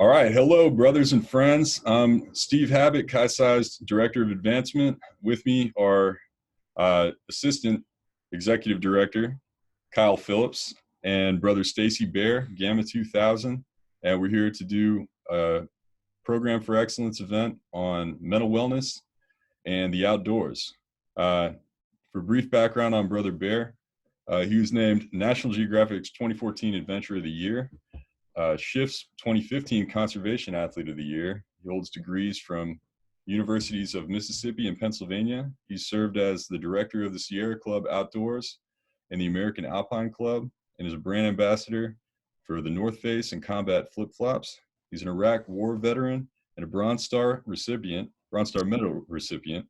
All right. Hello, brothers and friends. I'm Steve Habit, Casa's Director of Advancement. With me are Assistant Executive Director Kyle Phillips and brother Stacy Bare, Gamma 2000. And we're here to do a Program for Excellence event on mental wellness and the outdoors. For brief background on Brother Bare, he was named National Geographic's 2014 Adventurer of the Year. Schiff's 2015 Conservation Athlete of the Year. He holds degrees from Universities of Mississippi and Pennsylvania. He's served as the director of the Sierra Club Outdoors and the American Alpine Club, and is a brand ambassador for the North Face and Combat Flip-Flops. He's an Iraq War veteran and a Bronze Star Medal recipient,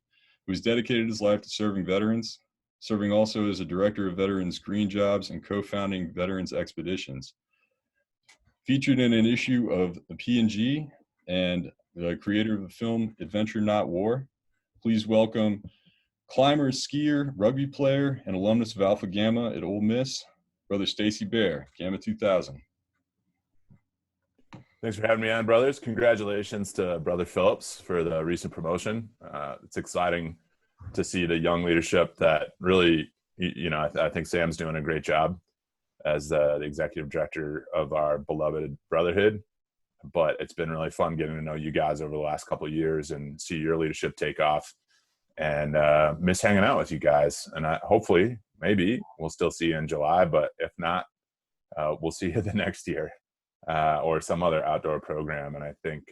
who's dedicated his life to serving veterans, serving also as a director of Veterans Green Jobs and co-founding Veterans Expeditions. Featured in an issue of the P&G and the creator of the film Adventure Not War. Please welcome climber, skier, rugby player, and alumnus of Alpha Gamma at Ole Miss, Brother Stacy Bare, Gamma 2000. Thanks for having me on, brothers. Congratulations to Brother Phillips for the recent promotion. It's exciting to see the young leadership that really, I think Sam's doing a great job as the executive director of our beloved Brotherhood. But it's been really fun getting to know you guys over the last couple of years and see your leadership take off, and miss hanging out with you guys. And hopefully, maybe we'll still see you in July, but if not, we'll see you the next year or some other outdoor program. And I think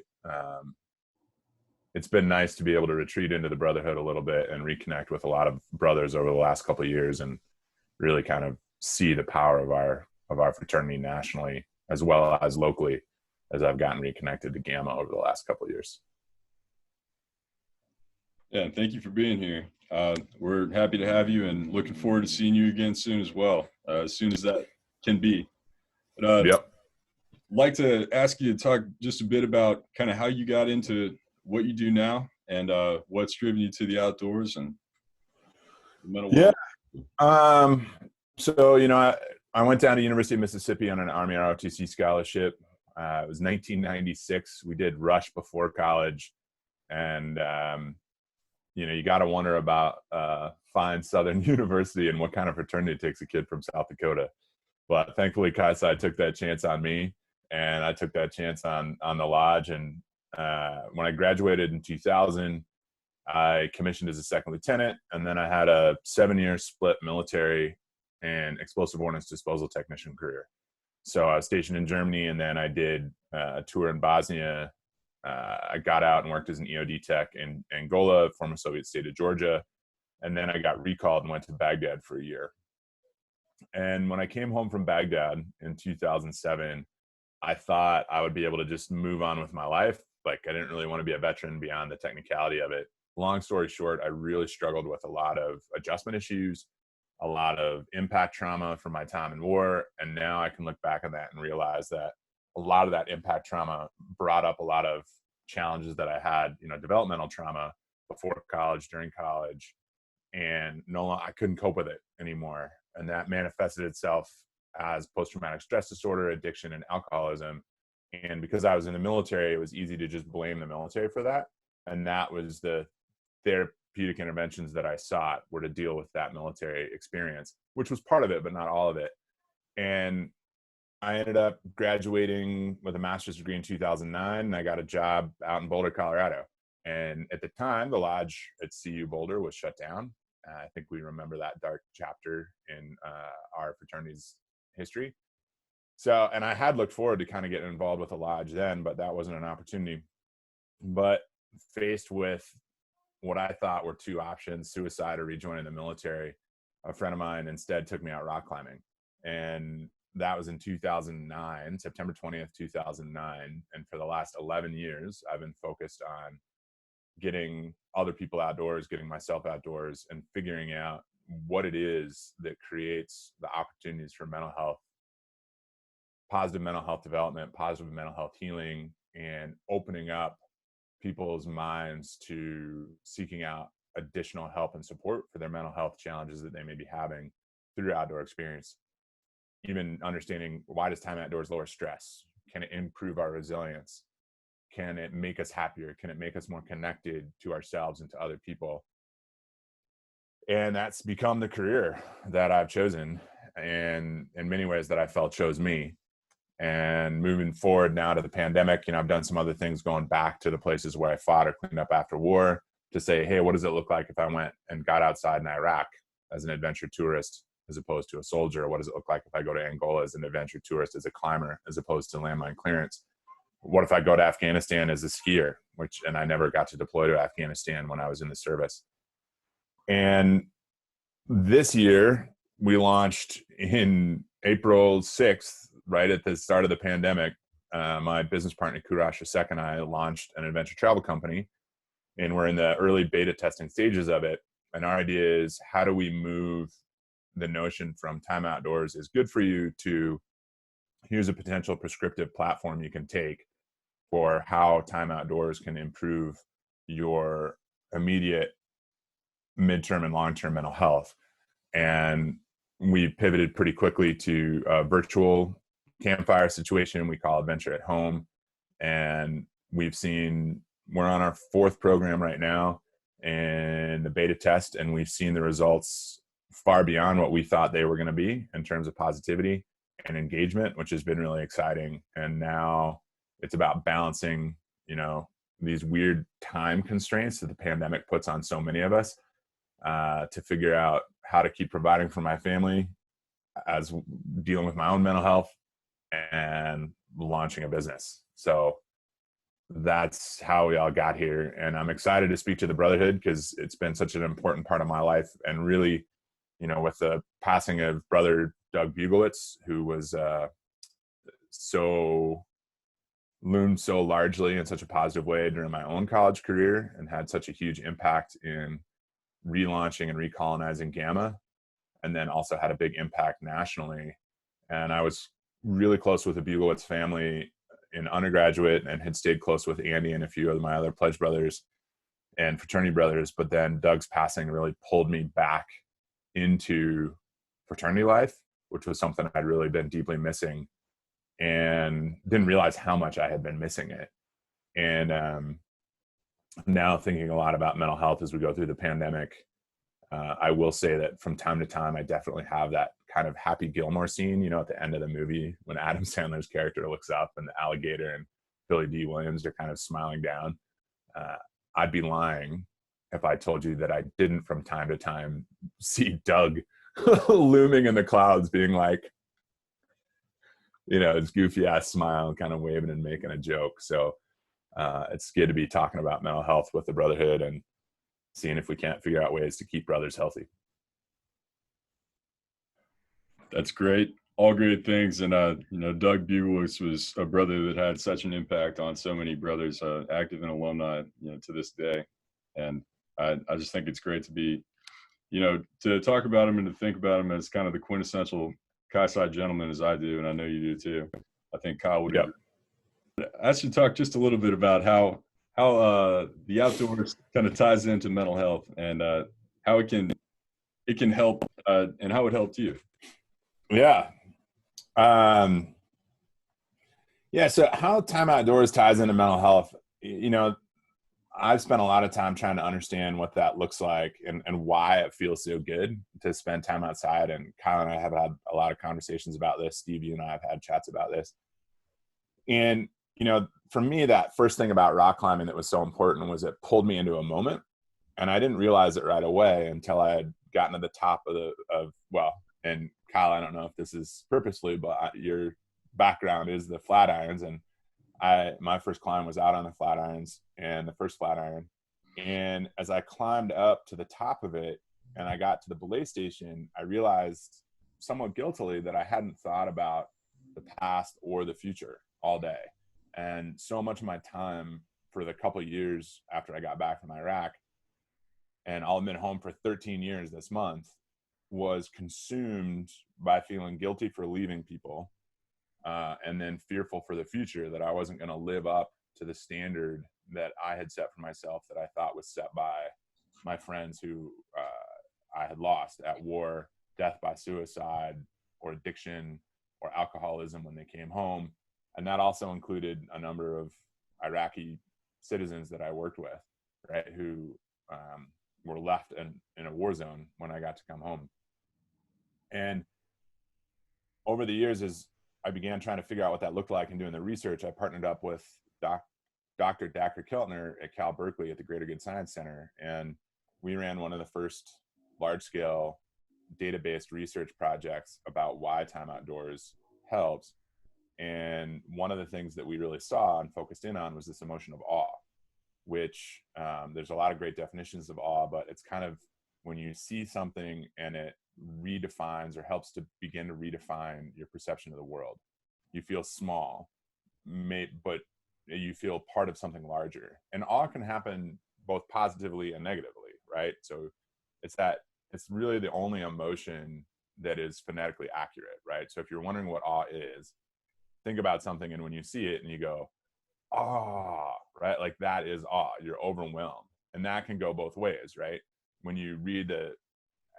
it's been nice to be able to retreat into the Brotherhood a little bit and reconnect with a lot of brothers over the last couple of years, and really kind of see the power of our fraternity nationally as well as locally, as I've gotten reconnected to Gamma over the last couple of years. Yeah, thank you for being here. We're happy to have you and looking forward to seeing you again soon as well, as soon as that can be. But, Yep. I'd like to ask you to talk just a bit about kind of how you got into what you do now and what's driven you to the outdoors and the mental wellness. So, I went down to University of Mississippi on an Army ROTC scholarship. It was 1996. We did Rush before college. And, you got to wonder about fine Southern University and what kind of fraternity takes a kid from South Dakota. But thankfully, Casa took that chance on me, and I took that chance on the lodge. And when I graduated in 2000, I commissioned as a second lieutenant, and then I had a 7-year split military and explosive ordnance disposal technician career. So I was stationed in Germany, and then I did a tour in Bosnia. I got out and worked as an EOD tech in Angola, former Soviet state of Georgia. And then I got recalled and went to Baghdad for a year. And when I came home from Baghdad in 2007, I thought I would be able to just move on with my life. Like, I didn't really want to be a veteran beyond the technicality of it. Long story short, I really struggled with a lot of adjustment issues, a lot of impact trauma from my time in war. And now I can look back on that and realize that a lot of that impact trauma brought up a lot of challenges that I had, developmental trauma before college, during college, and I couldn't cope with it anymore. And that manifested itself as post-traumatic stress disorder, addiction, and alcoholism. And because I was in the military, it was easy to just blame the military for that. And that was the therapeutic interventions that I sought, were to deal with that military experience, which was part of it, but not all of it. And I ended up graduating with a master's degree in 2009, and I got a job out in Boulder, Colorado. And at the time, the lodge at CU Boulder was shut down. I think we remember that dark chapter in our fraternity's history. So, and I had looked forward to kind of getting involved with the lodge then, but that wasn't an opportunity. But faced with what I thought were two options, suicide or rejoining the military, a friend of mine instead took me out rock climbing. And that was in 2009, September 20th, 2009. And for the last 11 years, I've been focused on getting other people outdoors, getting myself outdoors, and figuring out what it is that creates the opportunities for mental health, positive mental health development, positive mental health healing, and opening up people's minds to seeking out additional help and support for their mental health challenges that they may be having through outdoor experience. Even understanding, why does time outdoors lower stress? Can it improve our resilience? can it make us happier? Can it make us more connected to ourselves and to other people? And that's become the career that I've chosen, and in many ways that I felt chose me. And moving forward now to the pandemic, I've done some other things, going back to the places where I fought or cleaned up after war, to say, hey, what does it look like if I went and got outside in Iraq as an adventure tourist as opposed to a soldier? What does it look like if I go to Angola as an adventure tourist, as a climber, as opposed to landmine clearance? What if I go to Afghanistan as a skier, and I never got to deploy to Afghanistan when I was in the service. And this year, we launched in April 6th, right at the start of the pandemic. My business partner, Kurash Asek, and I launched an adventure travel company, and we're in the early beta testing stages of it. And our idea is, how do we move the notion from time outdoors is good for you to here's a potential prescriptive platform you can take for how time outdoors can improve your immediate, midterm, and long-term mental health. And we pivoted pretty quickly to a virtual campfire situation we call Adventure at Home. And we're on our 4th program right now in the beta test, and we've seen the results far beyond what we thought they were going to be in terms of positivity and engagement, which has been really exciting. And now it's about balancing, these weird time constraints that the pandemic puts on so many of us, to figure out how to keep providing for my family, as dealing with my own mental health, and launching a business. So that's how we all got here. And I'm excited to speak to the Brotherhood, because it's been such an important part of my life. And really, with the passing of brother Doug Buglitz, who was loomed so largely in such a positive way during my own college career, and had such a huge impact in relaunching and recolonizing Gamma, and then also had a big impact nationally. And I was really close with the Buglitz family in undergraduate, and had stayed close with Andy and a few of my other pledge brothers and fraternity brothers. But then Doug's passing really pulled me back into fraternity life, which was something I'd really been deeply missing, and didn't realize how much I had been missing it. And now thinking a lot about mental health as we go through the pandemic. I will say that from time to time, I definitely have that kind of Happy Gilmore scene, at the end of the movie, when Adam Sandler's character looks up and the alligator and Billy D. Williams are kind of smiling down. I'd be lying if I told you that I didn't from time to time see Doug looming in the clouds, being like, his goofy ass smile, kind of waving and making a joke. So it's good to be talking about mental health with the Brotherhood, and seeing if we can't figure out ways to keep brothers healthy. That's great. All great things. And, Doug Buglitz was a brother that had such an impact on so many brothers, active and alumni, to this day. And I just think it's great to be, to talk about him and to think about him as kind of the quintessential Casa gentleman, as I do. And I know you do too. I think Kyle would agree. I should talk just a little bit about how the outdoors kind of ties into mental health, and how it can help, and how it helped you. Yeah. So how time outdoors ties into mental health, I've spent a lot of time trying to understand what that looks like, and why it feels so good to spend time outside. And Kyle and I have had a lot of conversations about this. Steve, you and I have had chats about this. And, for me, that first thing about rock climbing that was so important was it pulled me into a moment. And I didn't realize it right away until I had gotten to the top and Kyle, I don't know if this is purposely, but your background is the Flatirons. And my first climb was out on the Flatirons, and the first Flatiron. And as I climbed up to the top of it and I got to the belay station, I realized somewhat guiltily that I hadn't thought about the past or the future all day. And so much of my time for the couple of years after I got back from Iraq, and I'll have been home for 13 years this month, was consumed by feeling guilty for leaving people, and then fearful for the future, that I wasn't going to live up to the standard that I had set for myself, that I thought was set by my friends who I had lost at war, death by suicide, or addiction, or alcoholism when they came home. And that also included a number of Iraqi citizens that I worked with, right, who were left in a war zone when I got to come home. And over the years, as I began trying to figure out what that looked like and doing the research, I partnered up with Dr. Dacher Keltner at Cal Berkeley at the Greater Good Science Center. And we ran one of the first large-scale data-based research projects about why time outdoors helps. And one of the things that we really saw and focused in on was this emotion of awe, which there's a lot of great definitions of awe, but it's kind of when you see something and it redefines or helps to begin to redefine your perception of the world. You feel small, but you feel part of something larger. And awe can happen both positively and negatively, right? So it's really the only emotion that is phonetically accurate, right? So if you're wondering what awe is, think about something, and when you see it and you go, "Ah," right? Like that is awe. You're overwhelmed. And that can go both ways, right? When you read the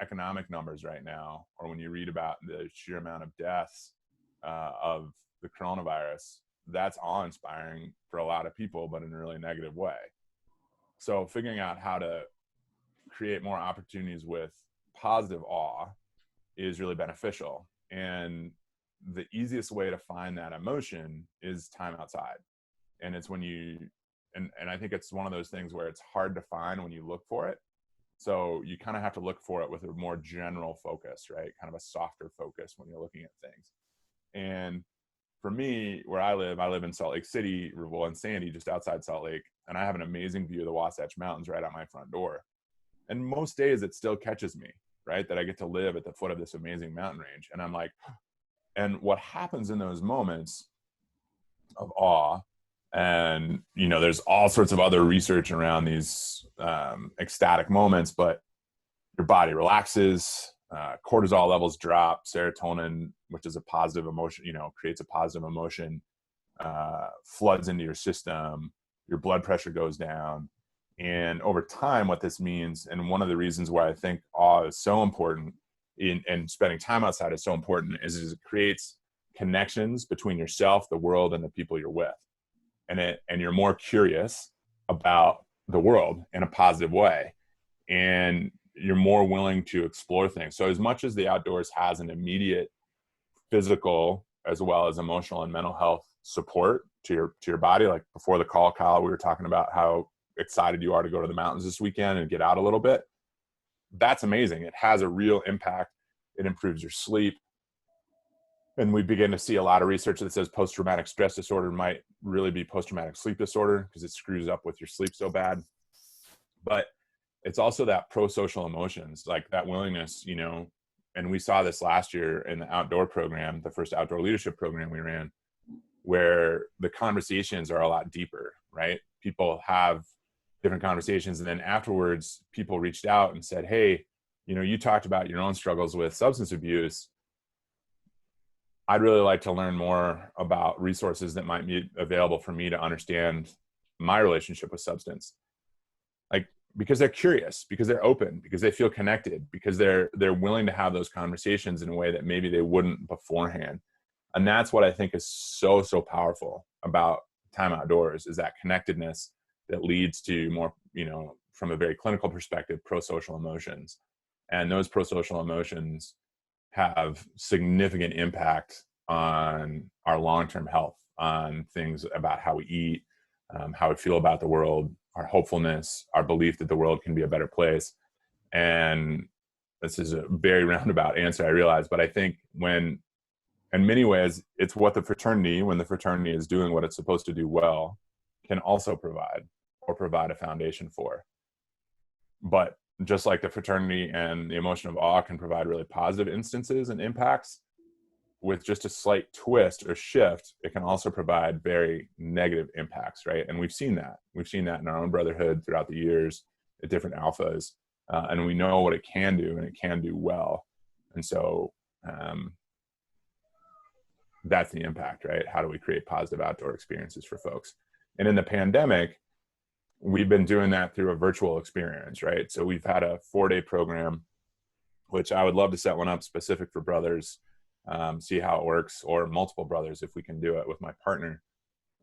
economic numbers right now, or when you read about the sheer amount of deaths of the coronavirus, that's awe-inspiring for a lot of people, but in a really negative way. So figuring out how to create more opportunities with positive awe is really beneficial. And the easiest way to find that emotion is time outside. And it's when and I think it's one of those things where it's hard to find when you look for it. So you kind of have to look for it with a more general focus, right? Kind of a softer focus when you're looking at things. And for me, where I live in Salt Lake City, well, in Sandy, just outside Salt Lake, and I have an amazing view of the Wasatch Mountains right out my front door. And most days it still catches me, right? That I get to live at the foot of this amazing mountain range. And I'm like, and what happens in those moments of awe, and there's all sorts of other research around these ecstatic moments, but your body relaxes, cortisol levels drop, serotonin, which is a positive emotion, creates a positive emotion, floods into your system, your blood pressure goes down. And over time, what this means, and one of the reasons why I think awe is so important and spending time outside is so important, is it creates connections between yourself, the world, and the people you're with. And you're more curious about the world in a positive way. And you're more willing to explore things. So as much as the outdoors has an immediate physical as well as emotional and mental health support to your body, like before the call, Kyle, we were talking about how excited you are to go to the mountains this weekend and get out a little bit. That's amazing. It has a real impact. It improves your sleep. And we begin to see a lot of research that says post-traumatic stress disorder might really be post-traumatic sleep disorder because it screws up with your sleep so bad. But it's also that pro-social emotions, like that willingness, and we saw this last year in the outdoor program, the first outdoor leadership program we ran, where the conversations are a lot deeper, right? People have different conversations. And then afterwards, people reached out and said, "Hey, you talked about your own struggles with substance abuse. I'd really like to learn more about resources that might be available for me to understand my relationship with substance." Like, because they're curious, because they're open, because they feel connected, because they're willing to have those conversations in a way that maybe they wouldn't beforehand. And that's what I think is so, so powerful about time outdoors, is that connectedness that leads to more, from a very clinical perspective, pro-social emotions. And those pro-social emotions have significant impact on our long-term health, on things about how we eat, how we feel about the world, our hopefulness, our belief that the world can be a better place. And this is a very roundabout answer, I realize, but I think when, in many ways, it's what the fraternity, when the fraternity is doing what it's supposed to do well, can also provide a foundation for. But just like the fraternity and the emotion of awe can provide really positive instances and impacts, with just a slight twist or shift, it can also provide very negative impacts, right? And we've seen that. We've seen that in our own brotherhood throughout the years at different alphas. And we know what it can do, and it can do well. And so that's the impact, right? How do we create positive outdoor experiences for folks? And in the pandemic, we've been doing that through a virtual experience, right? So we've had a 4-day program, which I would love to set one up specific for brothers, see how it works, or multiple brothers if we can do it with my partner.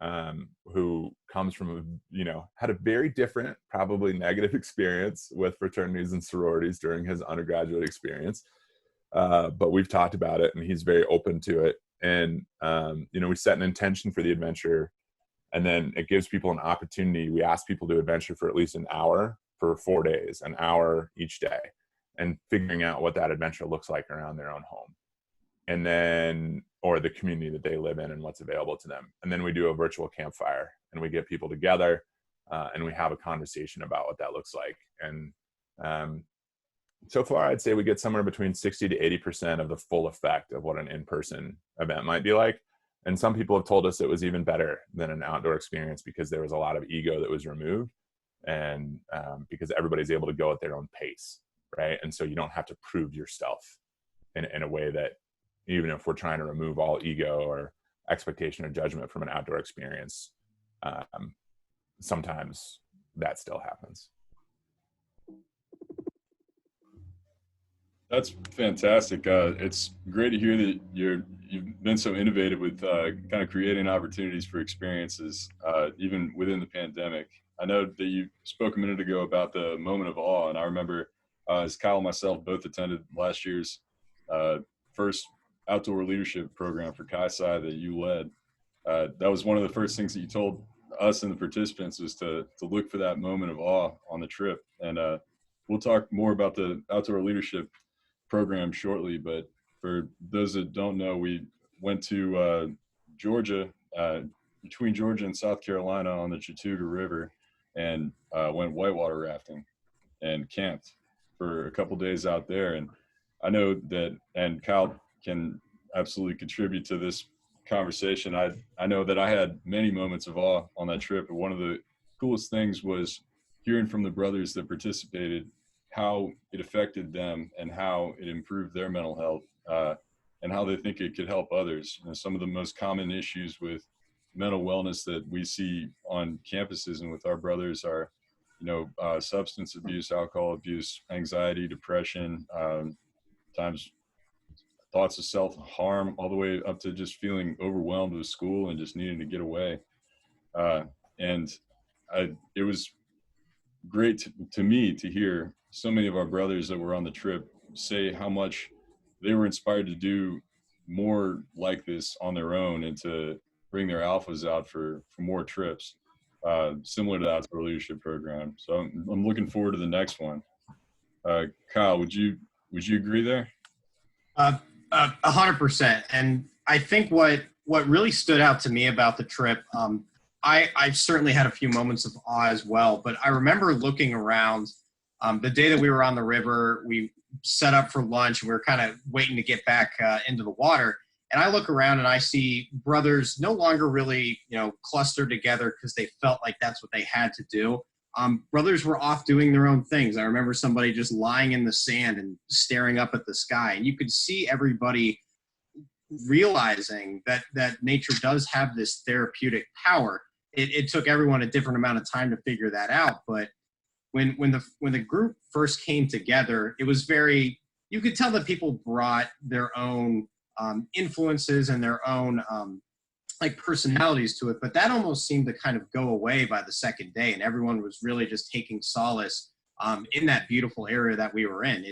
who comes from, had a very different, probably negative experience with fraternities and sororities during his undergraduate experience. But we've talked about it and he's very open to it. And, we set an intention for the adventure, and then it gives people an opportunity. We ask people to adventure for at least an hour for 4 days, an hour each day, and figuring out what that adventure looks like around their own home. And then, or the community that they live in and what's available to them. And then we do a virtual campfire and we get people together and we have a conversation about what that looks like. And so far, I'd say we get somewhere between 60 to 80% of the full effect of what an in-person event might be like. And some people have told us it was even better than an outdoor experience because there was a lot of ego that was removed, and because everybody's able to go at their own pace, right? And so you don't have to prove yourself in a way that, even if we're trying to remove all ego or expectation or judgment from an outdoor experience, sometimes that still happens. That's fantastic. It's great to hear that you've been so innovative with kind of creating opportunities for experiences, even within the pandemic. I know that you spoke a minute ago about the moment of awe, and I remember as Kyle and myself both attended last year's first outdoor leadership program for Casa that you led. That was one of the first things that you told us and the participants, was to look for that moment of awe on the trip. And we'll talk more about the outdoor leadership program shortly, but for those that don't know, we went to Georgia, between Georgia and South Carolina, on the Chattooga River, and went whitewater rafting and camped for a couple days out there. And I know that, and Kyle can absolutely contribute to this conversation, I know that I had many moments of awe on that trip, and one of the coolest things was hearing from the brothers that participated how it affected them and how it improved their mental health, and how they think it could help others. Some of the most common issues with mental wellness that we see on campuses and with our brothers are, substance abuse, alcohol abuse, anxiety, depression, times thoughts of self-harm, all the way up to just feeling overwhelmed with school and just needing to get away. It was great to me to hear so many of our brothers that were on the trip say how much they were inspired to do more like this on their own, and to bring their alphas out for more trips, similar to the outdoor leadership program. So I'm looking forward to the next one. Kyle, would you agree there? 100%. And I think what really stood out to me about the trip, I certainly had a few moments of awe as well, but I remember looking around the day that we were on the river. We set up for lunch, and we were kind of waiting to get back into the water. And I look around and I see brothers no longer really, clustered together because they felt like that's what they had to do. Brothers were off doing their own things. I remember somebody just lying in the sand and staring up at the sky, and you could see everybody realizing that nature does have this therapeutic power. It took everyone a different amount of time to figure that out, but when the group first came together, it was you could tell that people brought their own influences and their own personalities to it, but that almost seemed to kind of go away by the second day, and everyone was really just taking solace in that beautiful area that we were in.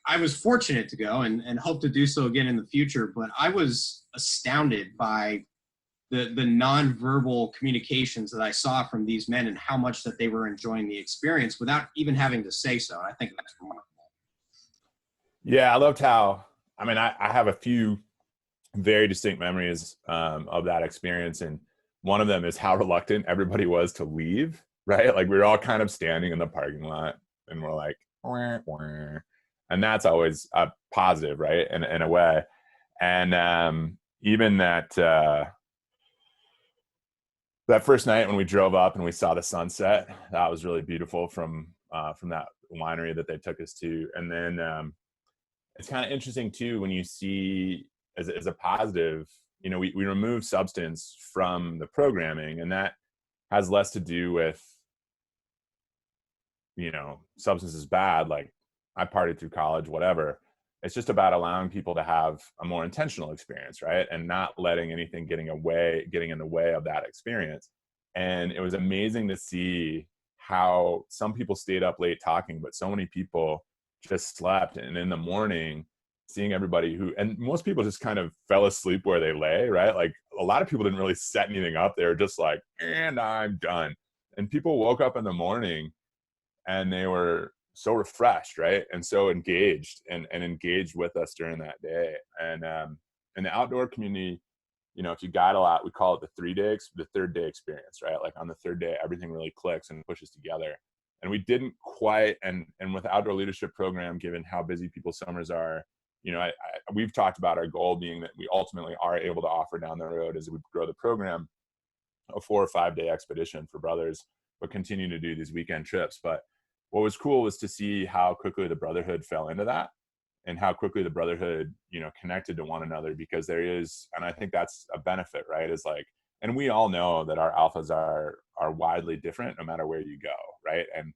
I was fortunate to go and hope to do so again in the future, but I was astounded by the nonverbal communications that I saw from these men and how much that they were enjoying the experience without even having to say so. I think that's remarkable. Yeah, I loved how, I have a few very distinct memories of that experience, and one of them is how reluctant everybody was to leave, right? Like, we were all kind of standing in the parking lot and we're like, wah, wah. And that's always a positive, right, in a way. And even that first night when we drove up and we saw the sunset, that was really beautiful from that winery that they took us to. And then it's kind of interesting too when you see, as a positive, we remove substance from the programming, and that has less to do with, substance is bad, like I partied through college, whatever. It's just about allowing people to have a more intentional experience, right? And not letting anything getting in the way of that experience. And it was amazing to see how some people stayed up late talking, but so many people just slept. And in the morning, seeing everybody and most people just kind of fell asleep where they lay, right? Like a lot of people didn't really set anything up. They were just like, and I'm done. And people woke up in the morning and they were so refreshed, right? And so engaged and engaged with us during that day. And in the outdoor community, you know, if you guide a lot, we call it the third day experience, right? Like on the third day, everything really clicks and pushes together. And we didn't quite, and with the outdoor leadership program, given how busy people's summers are, you know, we've talked about our goal being that we ultimately are able to offer down the road as we grow the program a 4 or 5 day expedition for brothers, but continue to do these weekend trips. But what was cool was to see how quickly the Brotherhood fell into that, and how quickly the Brotherhood, you know, connected to one another, because there is, and I think that's a benefit, right? Is like, and we all know that our alphas are widely different no matter where you go, right? And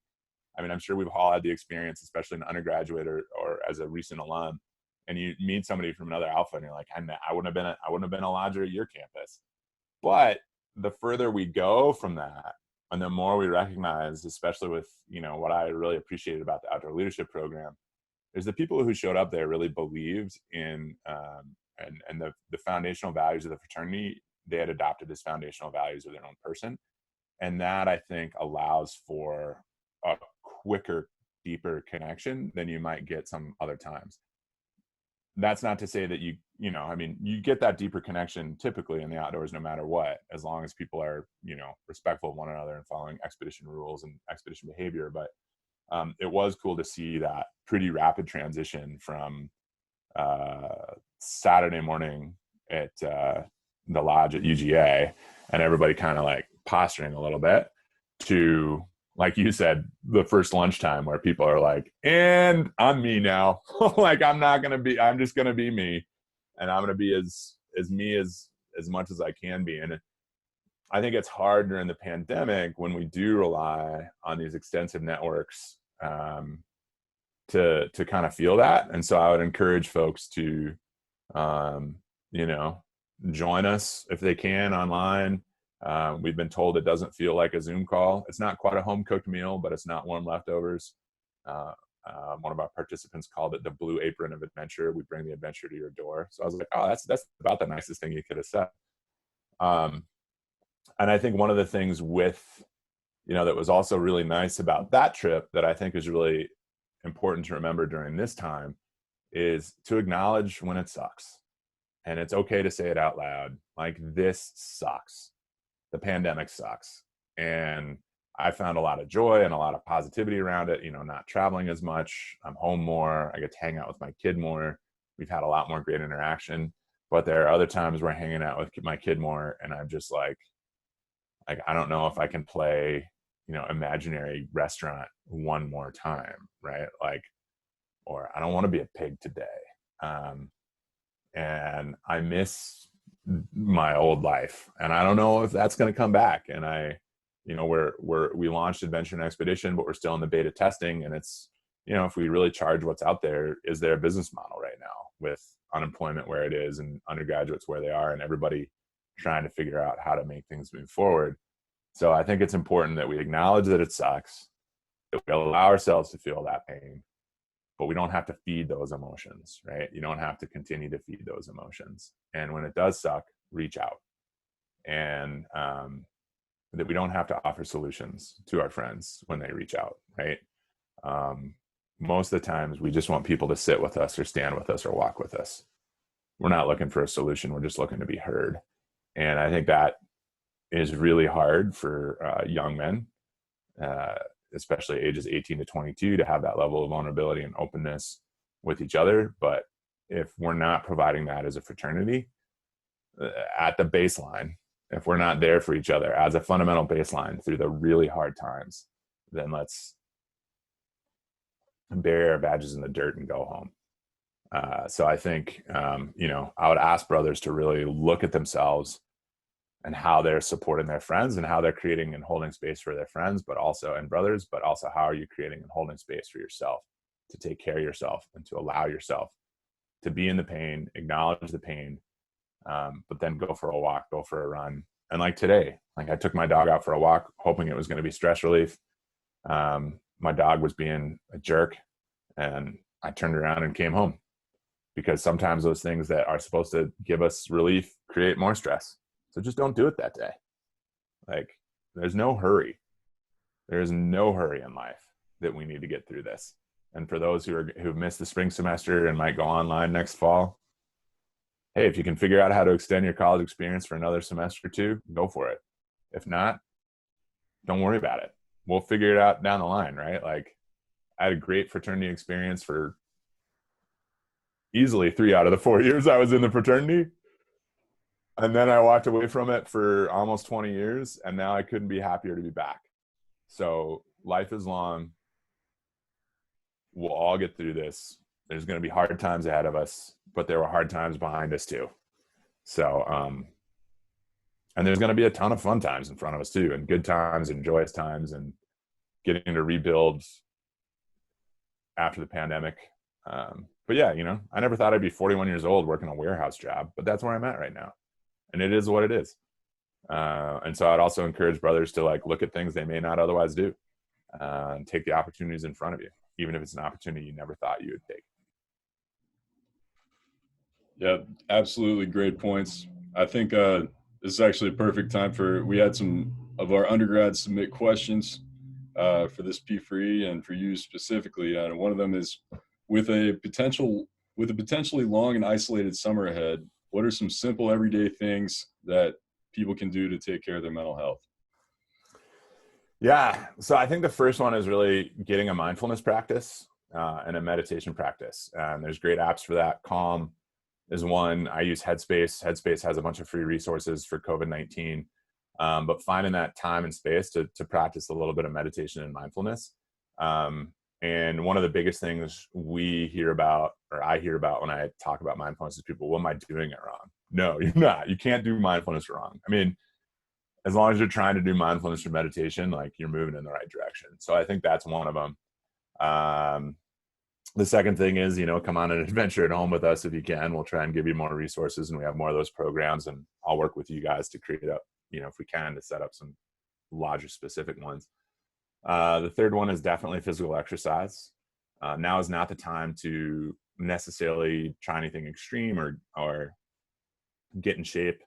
I mean, I'm sure we've all had the experience, especially an undergraduate or as a recent alum, and you meet somebody from another alpha and you're like, I wouldn't have been a lodger at your campus. But the further we go from that, and the more we recognize, especially with, you know, what I really appreciated about the outdoor leadership program, is the people who showed up there really believed in and the foundational values of the fraternity. They had adopted as foundational values of their own person, and that, I think, allows for a quicker, deeper connection than you might get some other times. That's not to say that you know, I mean, you get that deeper connection typically in the outdoors no matter what, as long as people are, you know, respectful of one another and following expedition rules and expedition behavior. But it was cool to see that pretty rapid transition from Saturday morning at the lodge at UGA and everybody kind of like posturing a little bit to, like you said, the first lunchtime where people are like, and I'm me now. Like, I'm just going to be me. And I'm going to be as me as much as I can be. And I think it's hard during the pandemic when we do rely on these extensive networks to kind of feel that. And so I would encourage folks to, you know, join us if they can online. We've been told it doesn't feel like a Zoom call. It's not quite a home cooked meal, but it's not warm leftovers. One of our participants called it the blue apron of adventure. We bring the adventure to your door. So I was like, oh, that's about the nicest thing you could have said. And I think one of the things with, you know, that was also really nice about that trip that I think is really important to remember during this time is to acknowledge when it sucks. And it's okay to say it out loud. Like, this sucks. The pandemic sucks. And I found a lot of joy and a lot of positivity around it, you know, not traveling as much. I'm home more. I get to hang out with my kid more. We've had a lot more great interaction. But there are other times where I'm hanging out with my kid more and I'm just like, I don't know if I can play, you know, imaginary restaurant one more time, right? Like, or I don't want to be a pig today. And I miss my old life, and I don't know if that's going to come back. And you know, we launched Adventure and Expedition, but we're still in the beta testing. And it's, you know, if we really charge what's out there, is there a business model right now with unemployment where it is and undergraduates where they are and everybody trying to figure out how to make things move forward? So I think it's important that we acknowledge that it sucks, that we allow ourselves to feel that pain, but we don't have to feed those emotions, right? You don't have to continue to feed those emotions. And when it does suck, reach out. And that we don't have to offer solutions to our friends when they reach out, right? Most of the times we just want people to sit with us or stand with us or walk with us. We're not looking for a solution. We're just looking to be heard. And I think that is really hard for young men, especially ages 18 to 22, to have that level of vulnerability and openness with each other. But if we're not providing that as a fraternity at the baseline, if we're not there for each other as a fundamental baseline through the really hard times, then let's bury our badges in the dirt and go home. So I think, you know, I would ask brothers to really look at themselves and how they're supporting their friends and how they're creating and holding space for their friends, but also, and brothers, but also how are you creating and holding space for yourself to take care of yourself and to allow yourself to be in the pain, acknowledge the pain, but then go for a walk, go for a run. And like today, like I took my dog out for a walk, hoping it was going to be stress relief. My dog was being a jerk, and I turned around and came home, because sometimes those things that are supposed to give us relief create more stress. So just don't do it that day. Like, there's no hurry. There's no hurry in life that we need to get through this. And for those who've missed the spring semester and might go online next fall, hey, if you can figure out how to extend your college experience for another semester or two, go for it. If not, don't worry about it. We'll figure it out down the line, right? Like, I had a great fraternity experience for easily 3 out of the 4 years I was in the fraternity. And then I walked away from it for almost 20 years, and now I couldn't be happier to be back. So life is long. We'll all get through this. There's going to be hard times ahead of us, but there were hard times behind us too. So, and there's going to be a ton of fun times in front of us too, and good times and joyous times, and getting to rebuild after the pandemic. But yeah, you know, I never thought I'd be 41 years old working a warehouse job, but that's where I'm at right now. And it is what it is. And so I'd also encourage brothers to like look at things they may not otherwise do, and take the opportunities in front of you, even if it's an opportunity you never thought you would take. Yeah, absolutely great points. I think this is actually a perfect time we had some of our undergrads submit questions for this P3 and for you specifically. And one of them is, with a potentially long and isolated summer ahead, what are some simple everyday things that people can do to take care of their mental health? Yeah. So I think the first one is really getting a mindfulness practice and a meditation practice. And there's great apps for that. Calm is one. I use Headspace. Headspace has a bunch of free resources for COVID-19. But finding that time and space to practice a little bit of meditation and mindfulness. And one of the biggest things we hear about, or I hear about when I talk about mindfulness, is people, well, am I doing it wrong? No, you're not. You can't do mindfulness wrong. I mean, as long as you're trying to do mindfulness or meditation, like, you're moving in the right direction. So I think that's one of them. The second thing is, you know, come on an adventure at home with us if you can. We'll try and give you more resources, and we have more of those programs, and I'll work with you guys to create up, you know, if we can, to set up some larger specific ones. The third one is definitely physical exercise. Now is not the time to necessarily try anything extreme or get in shape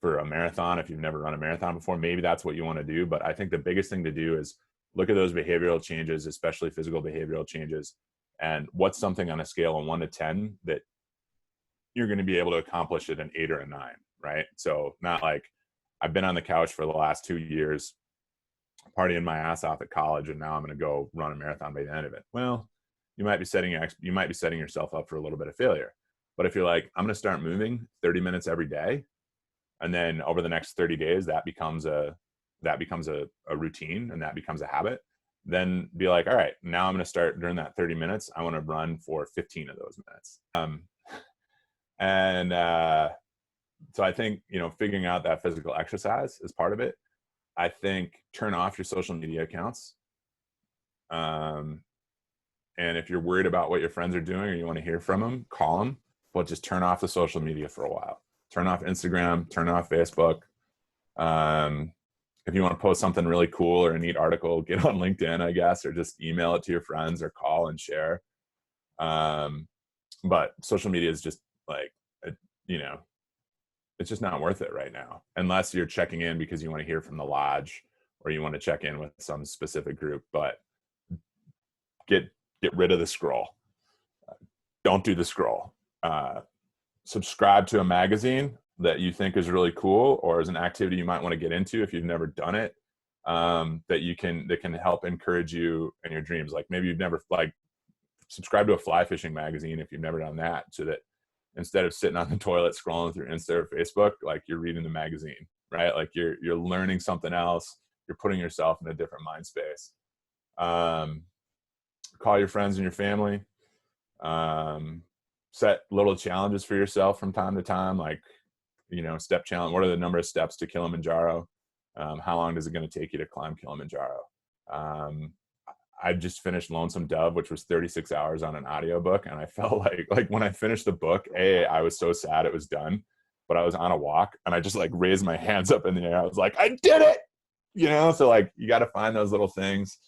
for a marathon. If you've never run a marathon before, maybe that's what you want to do. But I think the biggest thing to do is look at those behavioral changes, especially physical behavioral changes, and what's something on a scale of 1 to 10 that you're going to be able to accomplish at an 8 or a 9, right? So not like, I've been on the couch for the last 2 years, partying my ass off at college, and now I'm going to go run a marathon by the end of it. Well, you might be setting yourself up for a little bit of failure. But if you're like, I'm going to start moving 30 minutes every day, and then over the next 30 days, that becomes a routine, and that becomes a habit, then be like, all right, now I'm going to start, during that 30 minutes, I want to run for 15 of those minutes. So I think, you know, figuring out that physical exercise is part of it. I think turn off your social media accounts. And if you're worried about what your friends are doing, or you want to hear from them, call them, but just turn off the social media for a while. Turn off Instagram, turn off Facebook. If you want to post something really cool or a neat article, get on LinkedIn, I guess, or just email it to your friends, or call and share. But social media is just like, you know, it's just not worth it right now, unless you're checking in because you want to hear from the lodge, or you want to check in with some specific group. But get rid of the scroll. Don't do the scroll. Subscribe to a magazine that you think is really cool, or is an activity you might want to get into if you've never done it, that can help encourage you in your dreams. Like, maybe you've never, like, subscribe to a fly fishing magazine if you've never done that, so that instead of sitting on the toilet scrolling through Insta or Facebook, like, you're reading the magazine, right? Like, you're learning something else. You're putting yourself in a different mind space. Call your friends and your family. Set little challenges for yourself from time to time, like, you know, step challenge. What are the number of steps to Kilimanjaro? How long is it going to take you to climb Kilimanjaro? I just finished Lonesome Dove, which was 36 hours on an audiobook. And I felt like when I finished the book, I was so sad it was done, but I was on a walk and I just like raised my hands up in the air. I was like, I did it, you know? So like, you got to find those little things.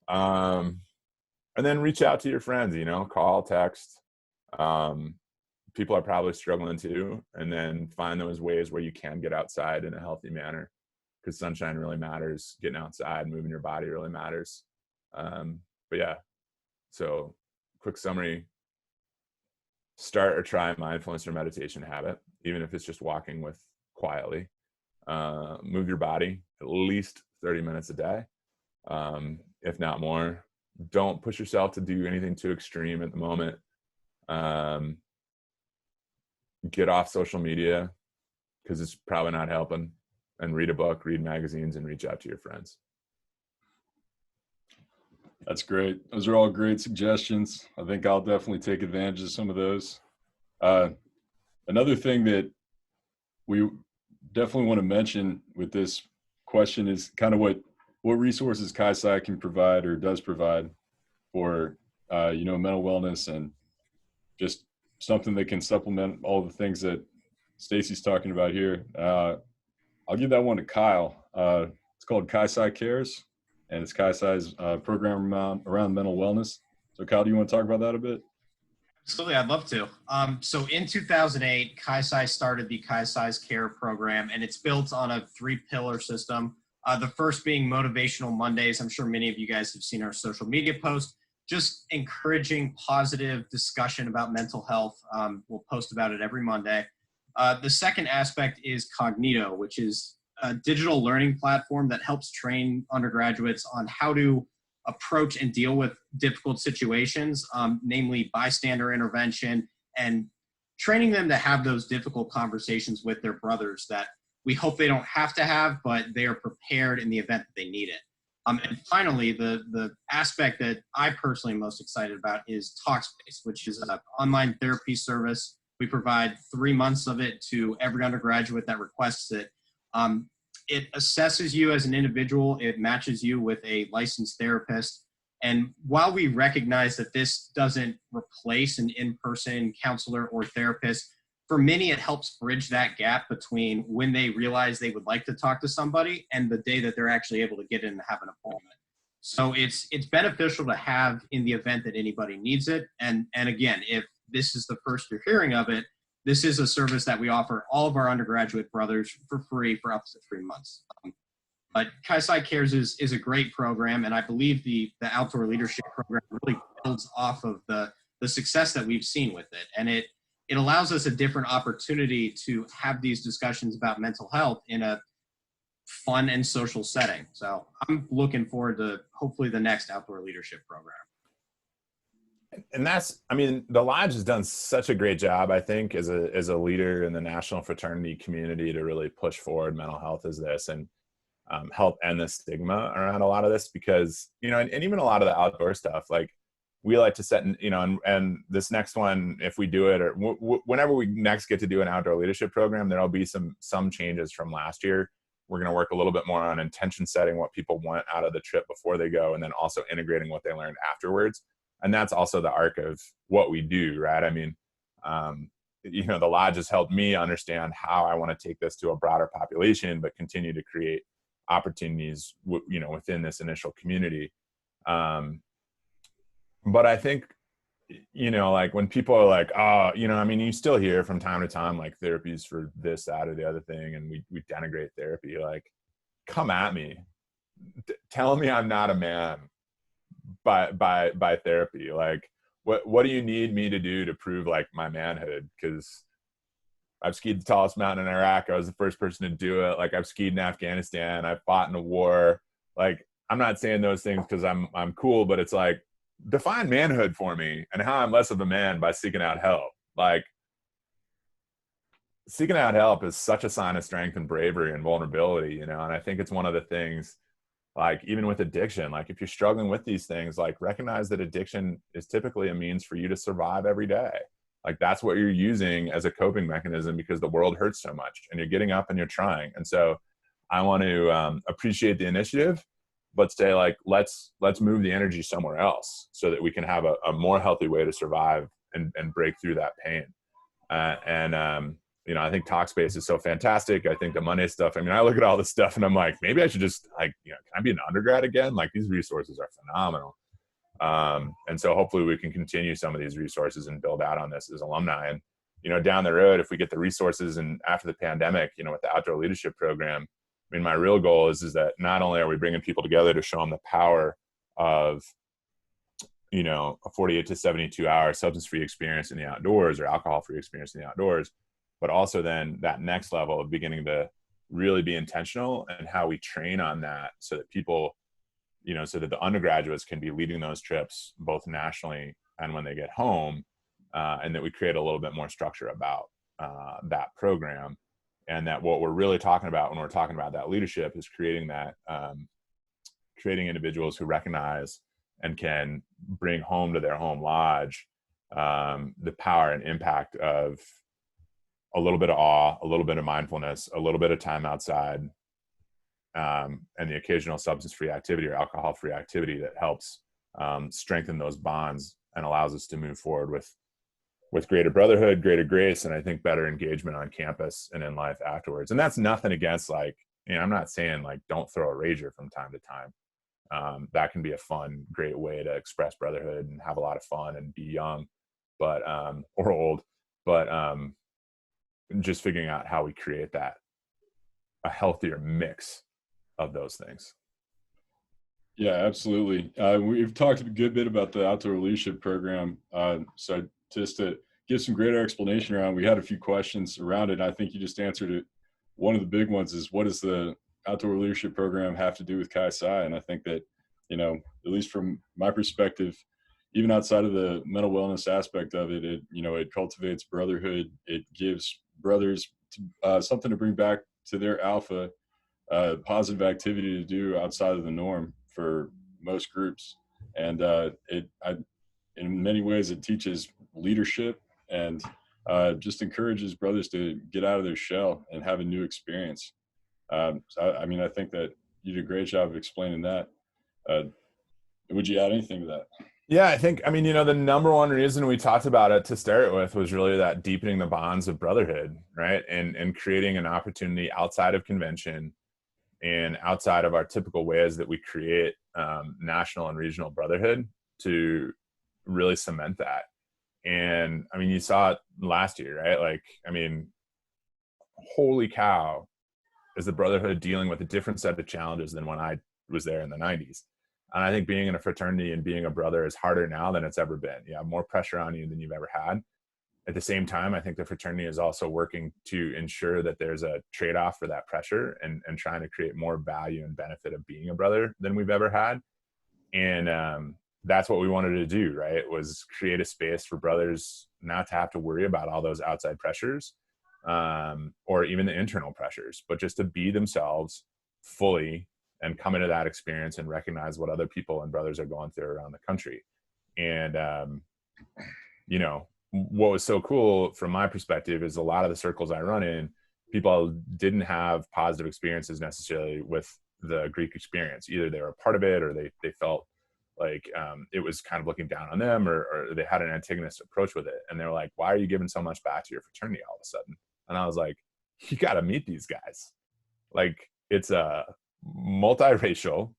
And then reach out to your friends, you know, call, text. People are probably struggling too. And then find those ways where you can get outside in a healthy manner, because sunshine really matters. Getting outside, moving your body really matters. But yeah, so quick summary: start or try a mindfulness or meditation habit, even if it's just walking with quietly. Move your body at least 30 minutes a day, if not more. Don't push yourself to do anything too extreme at the moment. Get off social media because it's probably not helping, and read a book, read magazines, and reach out to your friends. That's great. Those are all great suggestions. I think I'll definitely take advantage of some of those. Another thing that we definitely want to mention with this question is kind of what resources Casa can provide or does provide for, mental wellness, and just something that can supplement all the things that Stacy's talking about here. I'll give that one to Kyle. It's called Casa Cares, and it's Casa's program around mental wellness. So Kyle, do you want to talk about that a bit? Absolutely, I'd love to. So in 2008, Casa started the Casa's Care program, and it's built on a 3-pillar system. The first being Motivational Mondays. I'm sure many of you guys have seen our social media posts, just encouraging positive discussion about mental health. We'll post about it every Monday. The second aspect is Cognito, which is a digital learning platform that helps train undergraduates on how to approach and deal with difficult situations, namely bystander intervention, and training them to have those difficult conversations with their brothers that we hope they don't have to have, but they are prepared in the event that they need it. And finally, the aspect that I personally am most excited about is Talkspace, which is an online therapy service. We provide 3 months of it to every undergraduate that requests it. It assesses you as an individual. It matches you with a licensed therapist. And while we recognize that this doesn't replace an in-person counselor or therapist, for many, it helps bridge that gap between when they realize they would like to talk to somebody and the day that they're actually able to get in and have an appointment. So it's beneficial to have in the event that anybody needs it. And again, if this is the first you're hearing of it, this is a service that we offer all of our undergraduate brothers for free for up to 3 months. But Casa Cares is a great program, and I believe the outdoor leadership program really builds off of the success that we've seen with it. And it allows us a different opportunity to have these discussions about mental health in a fun and social setting. So I'm looking forward to hopefully the next outdoor leadership program. And the Lodge has done such a great job, I think, as a leader in the national fraternity community to really push forward mental health as this, and help end the stigma around a lot of this, because, and even a lot of the outdoor stuff, like we like to set, and this next one, if we do it, or whenever we next get to do an outdoor leadership program, there'll be some changes from last year. We're going to work a little bit more on intention setting, what people want out of the trip before they go, and then also integrating what they learned afterwards. And that's also the arc of what we do, right? I mean, the Lodge has helped me understand how I want to take this to a broader population, but continue to create opportunities, within this initial community. But I think, like when people are like, oh, you still hear from time to time, like therapies for this, that, or the other thing. And we denigrate therapy. Like, come at me. Tell me I'm not a man by therapy. Like, what do you need me to do to prove like my manhood? Because I've skied the tallest mountain in Iraq. I was the first person to do it. Like, I've skied in Afghanistan. I've fought in a war. Like, I'm not saying those things because I'm cool, but it's like, define manhood for me and how I'm less of a man by seeking out help. Like, seeking out help is such a sign of strength and bravery and vulnerability, and I think it's one of the things, like, even with addiction, like if you're struggling with these things, like recognize that addiction is typically a means for you to survive every day. Like, that's what you're using as a coping mechanism because the world hurts so much and you're getting up and you're trying. And so I want to appreciate the initiative, but say like, let's move the energy somewhere else so that we can have a more healthy way to survive and break through that pain. You know, I think Talkspace is so fantastic. I think the Monday stuff, I mean, I look at all this stuff and I'm like, maybe I should just like, you know, can I be an undergrad again? Like, these resources are phenomenal. And so hopefully we can continue some of these resources and build out on this as alumni. And, you know, down the road, if we get the resources and after the pandemic, you know, with the outdoor leadership program, I mean, my real goal is that not only are we bringing people together to show them the power of, you know, a 48 to 72 hour substance-free experience in the outdoors or alcohol-free experience in the outdoors, but also then that next level of beginning to really be intentional and how we train on that so that people, you know, so that the undergraduates can be leading those trips both nationally and when they get home, and that we create a little bit more structure about that program. And that what we're really talking about when we're talking about that leadership is creating that, creating individuals who recognize and can bring home to their home lodge the power and impact of a little bit of awe, a little bit of mindfulness, a little bit of time outside, and the occasional substance-free activity or alcohol-free activity that helps strengthen those bonds and allows us to move forward with greater brotherhood, greater grace, and I think better engagement on campus and in life afterwards. And that's nothing against, like, you know, I'm not saying like don't throw a rager from time to time. That can be a fun, great way to express brotherhood and have a lot of fun and be young, but or old, but just figuring out how we create that a healthier mix of those things. Yeah, absolutely. We've talked a good bit about the outdoor leadership program. So just to give some greater explanation around, we had a few questions around it. I think you just answered it. One of the big ones is, what does the outdoor leadership program have to do with Casa? And I think that, you know, at least from my perspective, even outside of the mental wellness aspect of it, you know, it cultivates brotherhood. It gives brothers something to bring back to their alpha, positive activity to do outside of the norm for most groups. And in many ways, it teaches leadership and just encourages brothers to get out of their shell and have a new experience. So I mean, I think that you did a great job of explaining that. Would you add anything to that? Yeah, I think, I mean, you know, the number one reason we talked about it to start it with was really that deepening the bonds of brotherhood, right? And creating an opportunity outside of convention and outside of our typical ways that we create national and regional brotherhood to really cement that. And I mean, you saw it last year, right? Like, I mean, holy cow, is the brotherhood dealing with a different set of challenges than when I was there in the 90s. And I think being in a fraternity and being a brother is harder now than it's ever been. You have more pressure on you than you've ever had. At the same time, I think the fraternity is also working to ensure that there's a trade-off for that pressure and trying to create more value and benefit of being a brother than we've ever had. And that's what we wanted to do, right? Was create a space for brothers not to have to worry about all those outside pressures or even the internal pressures, but just to be themselves fully and come into that experience and recognize what other people and brothers are going through around the country. And, you know, what was so cool from my perspective is a lot of the circles I run in, people didn't have positive experiences necessarily with the Greek experience. Either they were a part of it or they felt like it was kind of looking down on them or they had an antagonist approach with it. And they were like, why are you giving so much back to your fraternity all of a sudden? And I was like, you got to meet these guys. Like, it's a multiracial,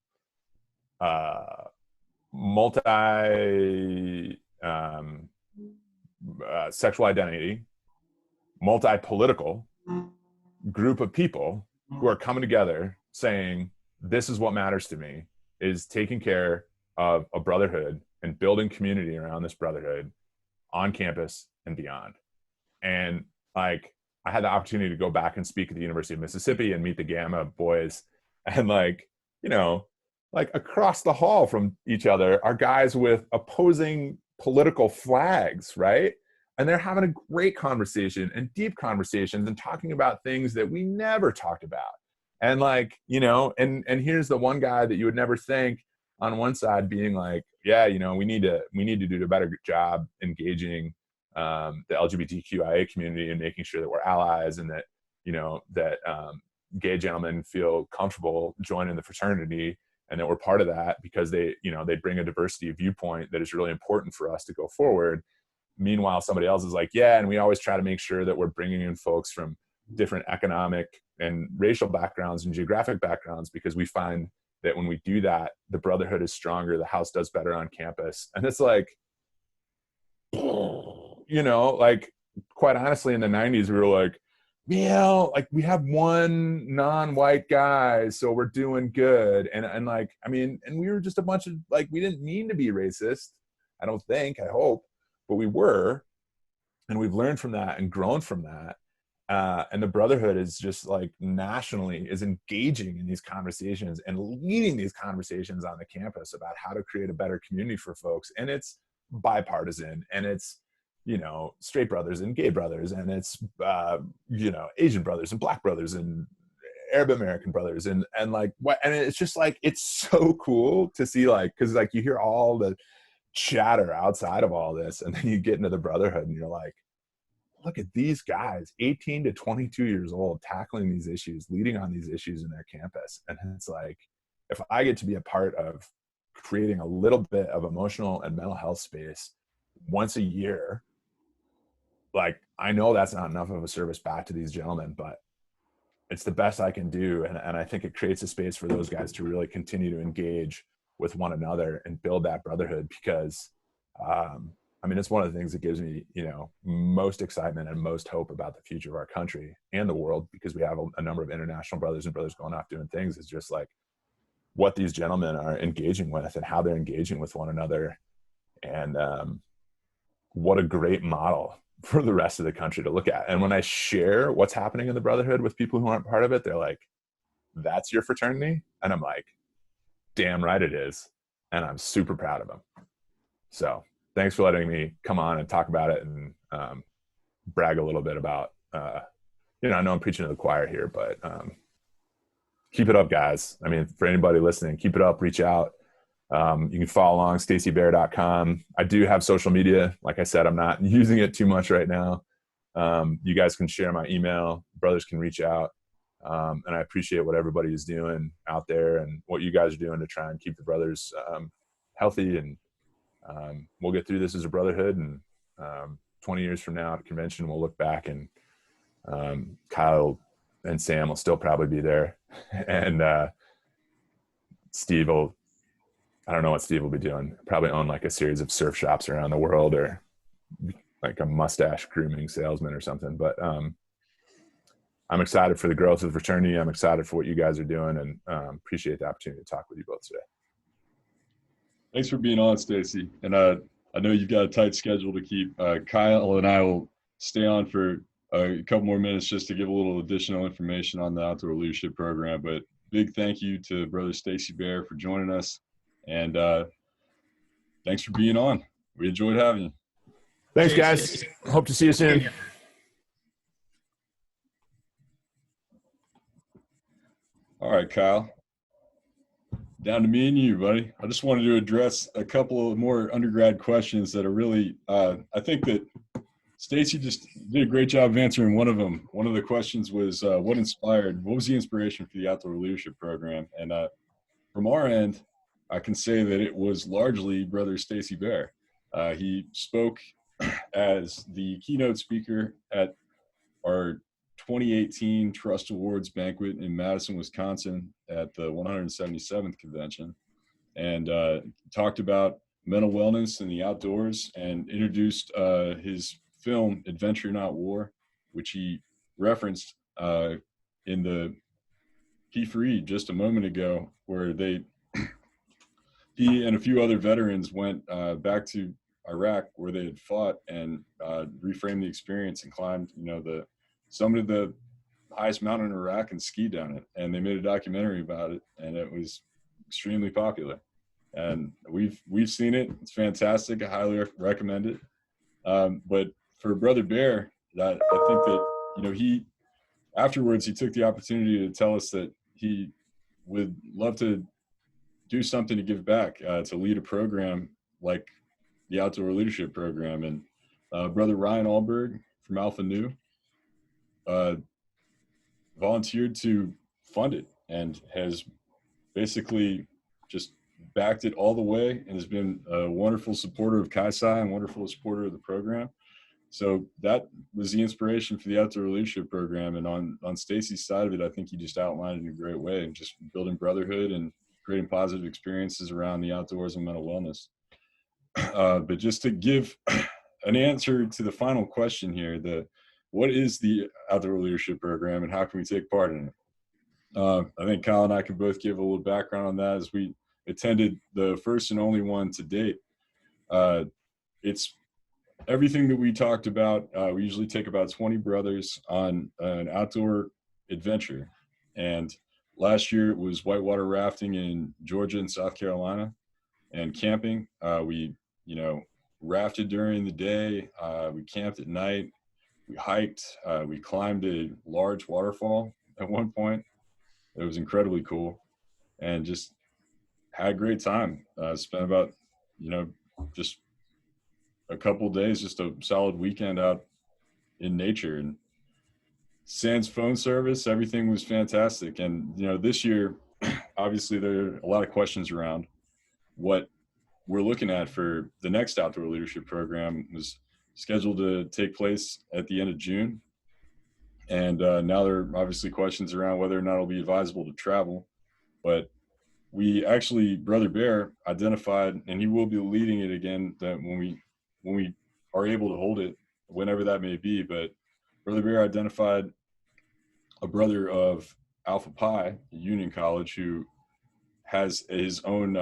sexual identity, multi-political group of people who are coming together saying, this is what matters to me, is taking care of a brotherhood and building community around this brotherhood on campus and beyond. And like, I had the opportunity to go back and speak at the University of Mississippi and meet the Gamma boys, and like, you know, like across the hall from each other are guys with opposing political flags, right? And they're having a great conversation and deep conversations and talking about things that we never talked about. And like, you know, and here's the one guy that you would never think on one side being like, yeah, you know, we need to do a better job engaging the LGBTQIA community and making sure that we're allies and that, you know, that gay gentlemen feel comfortable joining the fraternity and that we're part of that because they bring a diversity of viewpoint that is really important for us to go forward. Meanwhile, somebody else is like, yeah, and we always try to make sure that we're bringing in folks from different economic and racial backgrounds and geographic backgrounds, because we find that when we do that, the brotherhood is stronger, the house does better on campus. And it's like, like, quite honestly, in the 90s, we were like, yeah, like we have one non-white guy, so we're doing good. And like, I mean, and we were just a bunch of, like, we didn't mean to be racist. I don't think, I hope, but we were. And we've learned from that and grown from that. And the brotherhood is just like nationally is engaging in these conversations and leading these conversations on the campus about how to create a better community for folks. And it's bipartisan, and it's, straight brothers and gay brothers, and it's, Asian brothers and Black brothers and Arab American brothers. And like, what, and it's just like, it's so cool to see, like, cause like you hear all the chatter outside of all this, and then you get into the brotherhood and you're like, look at these guys, 18 to 22 years old, tackling these issues, leading on these issues in their campus. And it's like, if I get to be a part of creating a little bit of emotional and mental health space once a year, like, I know that's not enough of a service back to these gentlemen, but it's the best I can do. And I think it creates a space for those guys to really continue to engage with one another and build that brotherhood, because, I mean, it's one of the things that gives me, most excitement and most hope about the future of our country and the world, because we have a number of international brothers and brothers going off doing things. Is just like what these gentlemen are engaging with and how they're engaging with one another. And what a great model for the rest of the country to look at. And when I share what's happening in the brotherhood with people who aren't part of it, they're like, that's your fraternity? And I'm like, damn right it is. And I'm super proud of them. So thanks for letting me come on and talk about it and brag a little bit about, I know I'm preaching to the choir here, but keep it up, guys. I mean, for anybody listening, keep it up, reach out. You can follow along, stacybare.com. I do have social media. Like I said, I'm not using it too much right now. You guys can share my email. Brothers can reach out. And I appreciate what everybody is doing out there and what you guys are doing to try and keep the brothers healthy. And we'll get through this as a brotherhood. And 20 years from now at convention, we'll look back and Kyle and Sam will still probably be there. And Steve will, I don't know what Steve will be doing. Probably own like a series of surf shops around the world, or like a mustache grooming salesman or something. But I'm excited for the growth of the fraternity. I'm excited for what you guys are doing, and appreciate the opportunity to talk with you both today. Thanks for being on, Stacy. And I know you've got a tight schedule to keep. Kyle and I will stay on for a couple more minutes just to give a little additional information on the Outdoor Leadership Program. But big thank you to Brother Stacy Bare for joining us. And thanks for being on. We enjoyed having you. Thanks, guys. Hope to see you soon. All right, Kyle. Down to me and you, buddy. I just wanted to address a couple of more undergrad questions that are really, I think that Stacy just did a great job of answering one of them. One of the questions was, what was the inspiration for the Outdoor Leadership Program? And from our end, I can say that it was largely Brother Stacy Bare. He spoke as the keynote speaker at our 2018 Trust Awards banquet in Madison, Wisconsin at the 177th convention, and talked about mental wellness in the outdoors and introduced his film Adventure Not War, which he referenced in the P3 just a moment ago, where he and a few other veterans went back to Iraq where they had fought and reframed the experience and climbed, some of the highest mountain in Iraq and skied down it. And they made a documentary about it, and it was extremely popular. And we've seen it. It's fantastic. I highly recommend it. But for Brother Bare, I think that, he afterwards, he took the opportunity to tell us that he would love to do something to give back, to lead a program like the Outdoor Leadership Program. And Brother Ryan Alberg from Alpha Nu volunteered to fund it and has basically just backed it all the way and has been a wonderful supporter of Casa and wonderful supporter of the program. So that was the inspiration for the Outdoor Leadership Program. And on Stacy's side of it, I think he just outlined it in a great way, and just building brotherhood and creating positive experiences around the outdoors and mental wellness. But just to give an answer to the final question here, what is the Outdoor Leadership Program and how can we take part in it? I think Kyle and I can both give a little background on that, as we attended the first and only one to date. It's everything that we talked about. We usually take about 20 brothers on an outdoor adventure. And last year it was whitewater rafting in Georgia and South Carolina, and camping. We, rafted during the day. We camped at night. We hiked. We climbed a large waterfall at one point. It was incredibly cool, and just had a great time. Spent about, just a couple days, just a solid weekend out in nature. And sans phone service, everything was fantastic. And, this year, obviously there are a lot of questions around what we're looking at for the next Outdoor Leadership Program. Was scheduled to take place at the end of June. And now there are obviously questions around whether or not it'll be advisable to travel. But we actually, Brother Bear identified, and he will be leading it again, that when we are able to hold it, whenever that may be. But Brother Bear identified a brother of Alpha Pi, Union College, who has his own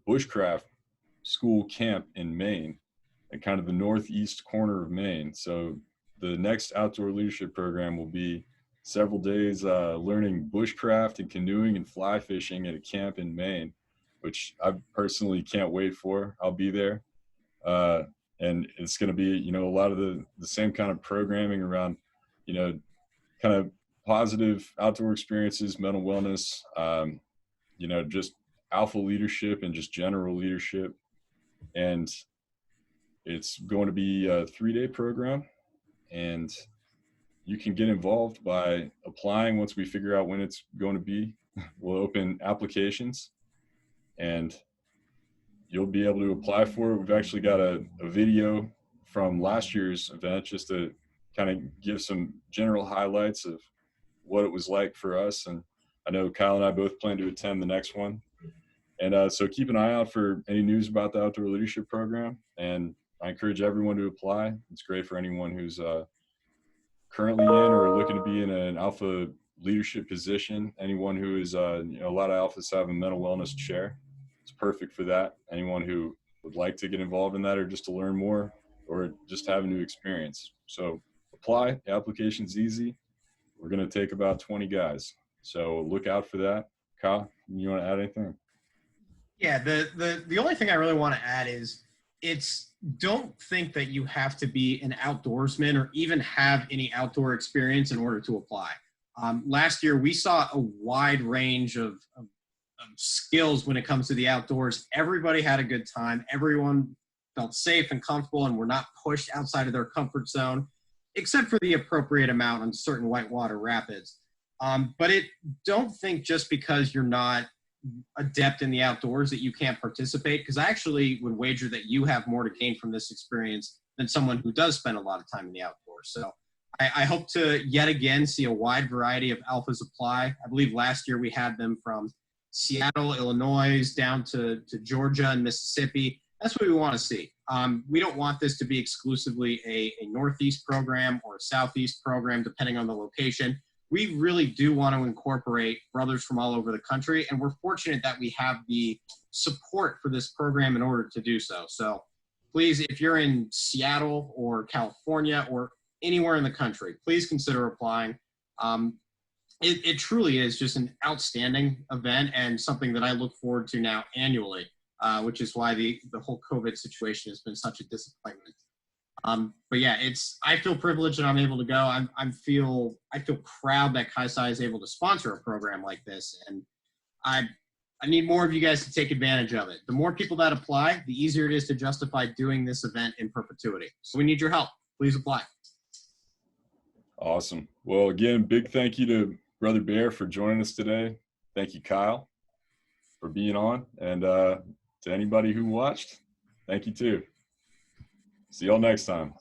bushcraft school camp in Maine, at kind of the northeast corner of Maine. So the next Outdoor Leadership Program will be several days learning bushcraft and canoeing and fly fishing at a camp in Maine, which I personally can't wait for. I'll be there. And it's going to be, a lot of the same kind of programming around, kind of positive outdoor experiences, mental wellness, just alpha leadership and just general leadership. And it's going to be a 3-day program, and you can get involved by applying. Once we figure out when it's going to be, we'll open applications and you'll be able to apply for it. We've actually got a video from last year's event, just to kind of give some general highlights of what it was like for us. And I know Kyle and I both plan to attend the next one. And so keep an eye out for any news about the Outdoor Leadership Program. And I encourage everyone to apply. It's great for anyone who's currently in or looking to be in an alpha leadership position. Anyone who is, a lot of alphas have a mental wellness chair. It's perfect for that. Anyone who would like to get involved in that, or just to learn more, or just have a new experience. So apply. The application's easy. We're going to take about 20 guys. So look out for that. Kyle, you want to add anything? Yeah, the only thing I really want to add is don't think that you have to be an outdoorsman or even have any outdoor experience in order to apply. Last year, we saw a wide range of skills when it comes to the outdoors. Everybody had a good time. Everyone felt safe and comfortable and were not pushed outside of their comfort zone, except for the appropriate amount on certain whitewater rapids. But don't think just because you're not adept in the outdoors that you can't participate, because I actually would wager that you have more to gain from this experience than someone who does spend a lot of time in the outdoors. So I hope to yet again see a wide variety of alphas apply. I believe last year we had them from Seattle, Illinois, down to Georgia and Mississippi. That's what we want to see. We don't want this to be exclusively a Northeast program or a Southeast program, depending on the location. We really do want to incorporate brothers from all over the country, and we're fortunate that we have the support for this program in order to do so. So please, if you're in Seattle or California or anywhere in the country, please consider applying. It truly is just an outstanding event and something that I look forward to now annually, which is why the whole COVID situation has been such a disappointment. But yeah, I feel privileged that I'm able to go. I feel proud that Casa is able to sponsor a program like this, and I need more of you guys to take advantage of it. The more people that apply, the easier it is to justify doing this event in perpetuity. So we need your help. Please apply. Awesome. Well, again, big thank you to Brother Bear for joining us today. Thank you, Kyle. for being on. And to anybody who watched, thank you too. See y'all next time.